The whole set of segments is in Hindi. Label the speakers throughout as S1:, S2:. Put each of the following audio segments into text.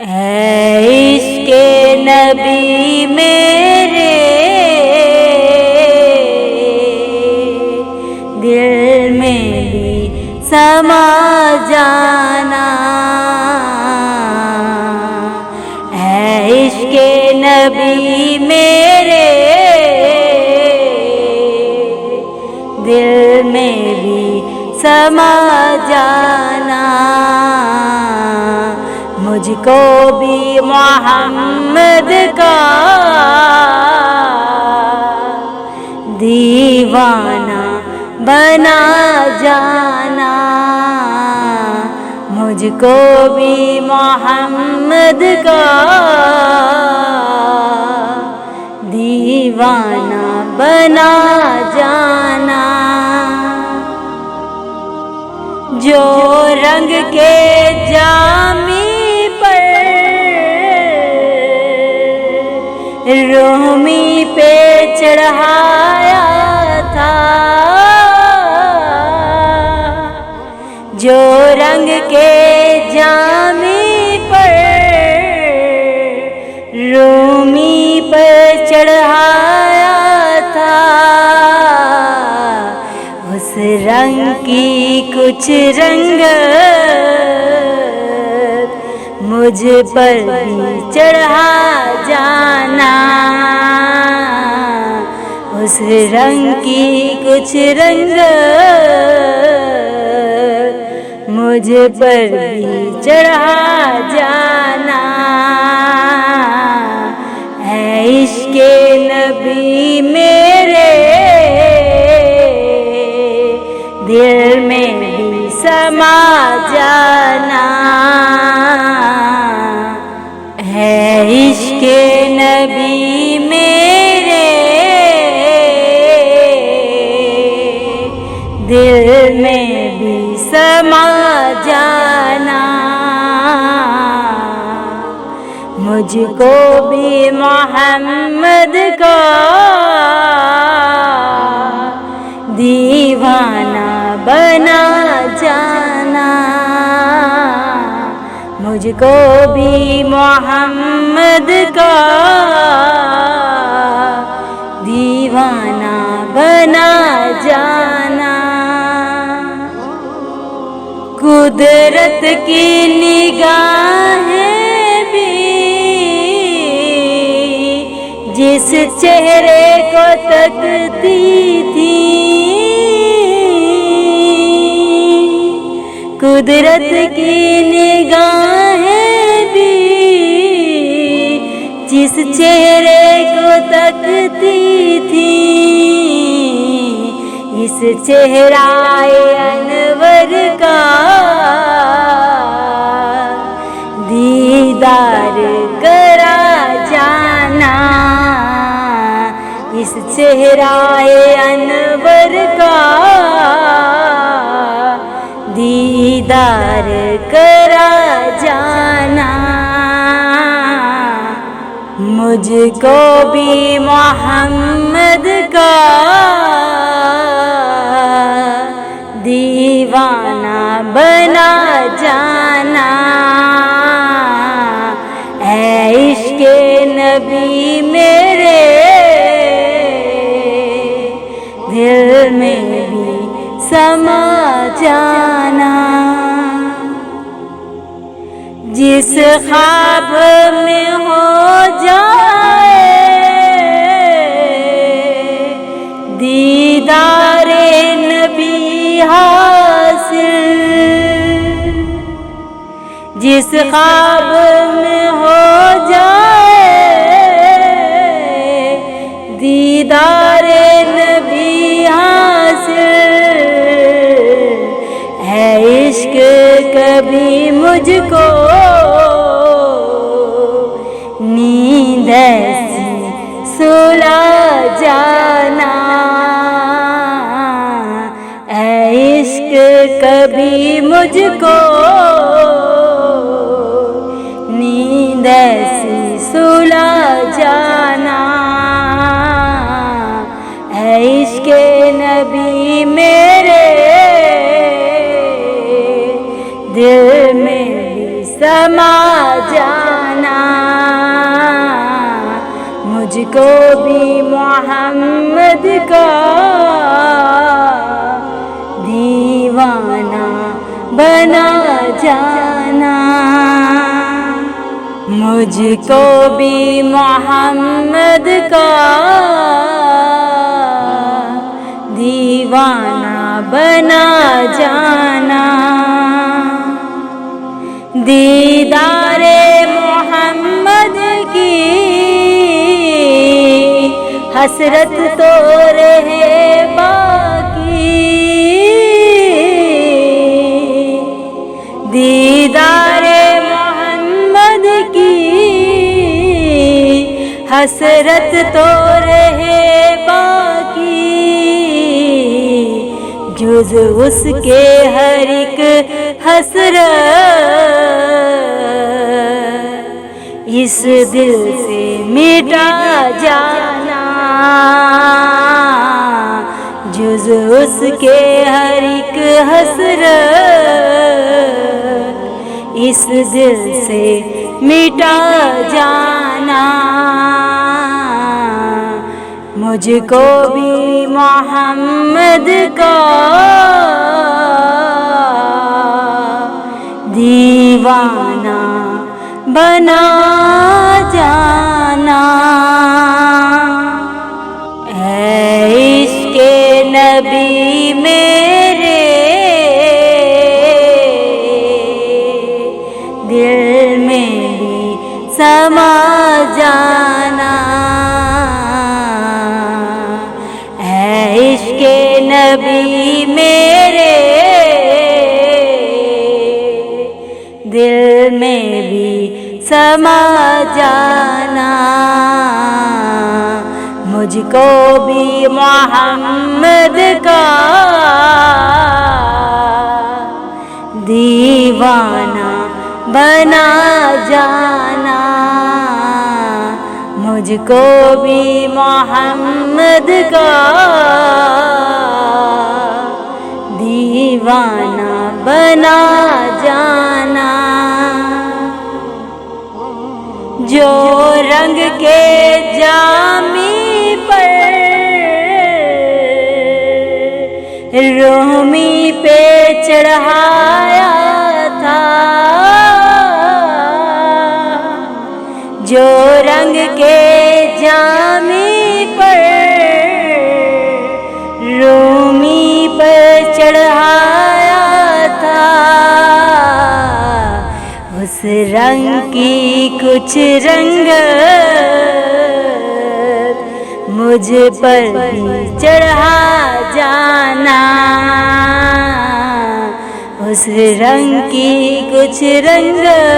S1: ऐ इश्क़े नबी मेरे दिल में भी समा जाना। ऐ इश्क़े नबी मेरे दिल में भी समा जाना। मुझको भी मोहम्मद का दीवाना बना जाना। मुझको भी मोहम्मद का दीवाना बना जाना। जो रंग के जामी रोमी पे चढ़ाया था, जो रंग के जामी पर रोमी पर चढ़ाया था, उस रंग की कुछ रंगत मुझ पर भी चढ़ा जाना। उस रंग की कुछ रंगत मुझ पर भी चढ़ा जाना। ऐ इश्क़े नबी मेरे दिल में भी समा जाना। है इश्क़े नबी मेरे दिल में भी समा जाना। मुझको भी मोहम्मद का दीवाना बना जाना। मुझको भी मोहम्मद का दीवाना बना जाना। कुदरत की निगाहें भी जिस चेहरे को तकती थी, कुदरत की निगाहें भी जिस चेहरे को तकती थी, इस चेहराए अनवर का दीदार करा जाना। इस चेहराए अनवर का दीदार करा जाना। मुझको भी मोहम्मद का दीवाना बना जाना। ऐ इश्क़े नबी मेरे दिल में भी समा जाना। जिस ख्वाब में हो जाए दीदारे नबी हासिल, जिस ख्वाब में हो जाए दीदारे नबी हासिल, है इश्क कभी मुझको नींद ऐसी सुला जाना। ऐ इश्क कभी मुझको नींद ऐसी सुला जाना। ऐ इश्क़े नबी मेरे दिल में भी समा जा। मुझको भी मोहम्मद का दीवाना बना जाना। मुझको भी मोहम्मद का दीवाना बना जाना। दीदारे मोहम्मद की हसरत तो रहे बाकी। दीदारे मोहम्मद की हसरत तो रहे बाकी। जुज़ उसके हर एक हसरत इस दिल से मिटा जाना। जुज़ उसके हर एक हसरत इस दिल से मिटा जाना। मुझको भी मोहम्मद का दीवाना बना जाना। ऐ इश्क़े नबी मेरे दिल में भी समा जाना। ऐ इश्क़े नबी मेरे दिल में भी समा जाना। मुझको भी मोहम्मद का दीवाना बना जाना। मुझको भी मोहम्मद का दीवाना बना जाना। जो रंग के जामी पर रोमी पे चढ़ाया था। जो रंग के जामी पर रोमी पर चढ़ाया था। उस रंग की कुछ रंगत मुझ पर भी चढ़ा जाना। उस रंग की कुछ रंगत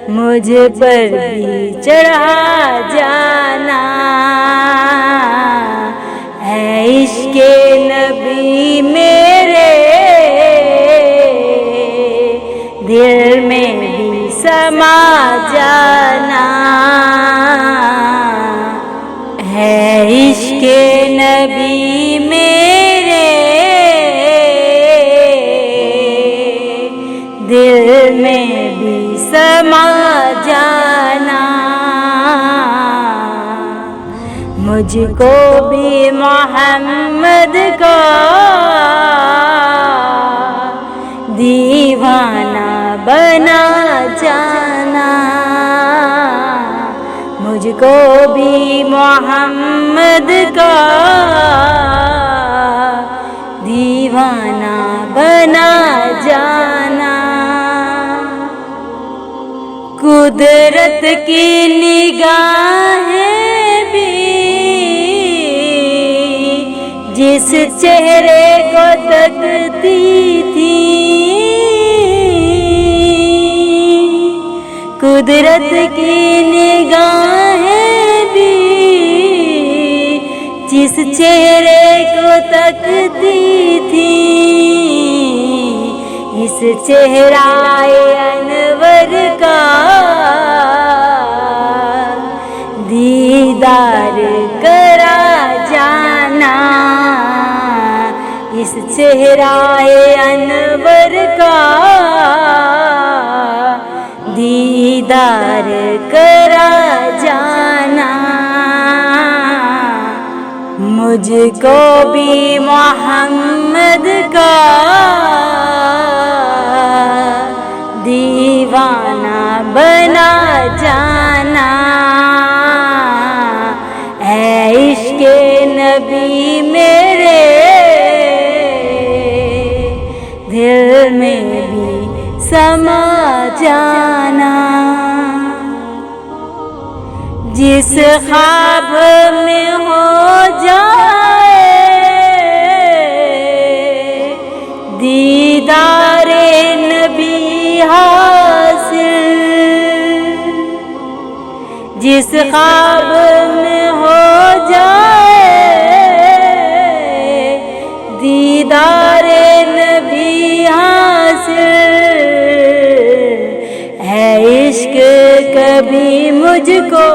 S1: मुझ पर भी चढ़ा जाना। ऐ इश्क़े नबी मेरे दिल में भी समा जाना। है इश्क़े नबी मेरे दिल में भी समा जाना। मुझको भी मोहम्मद का दीवाना बना जाना। मुझको भी मोहम्मद का दीवाना बना जाना। कुदरत की निगाहें भी जिस चेहरे को तकती थी। कुदरत की निगाहें भी जिस चेहरे को तकती थी। इस चेहराए अनवर का दीदार करा जाना। इस चेहराए अनवर का दीदार करा मुझको भी मोहम्मद का दीवाना बना जाना। ऐ इश्क़े नबी मेरे दिल में भी समा जाना। जिस ख्वाब में हो जाए दीदारे नबी हासिल, जिस ख्वाब में हो जाए दीदारे नबी हासिल, है इश्क कभी मुझको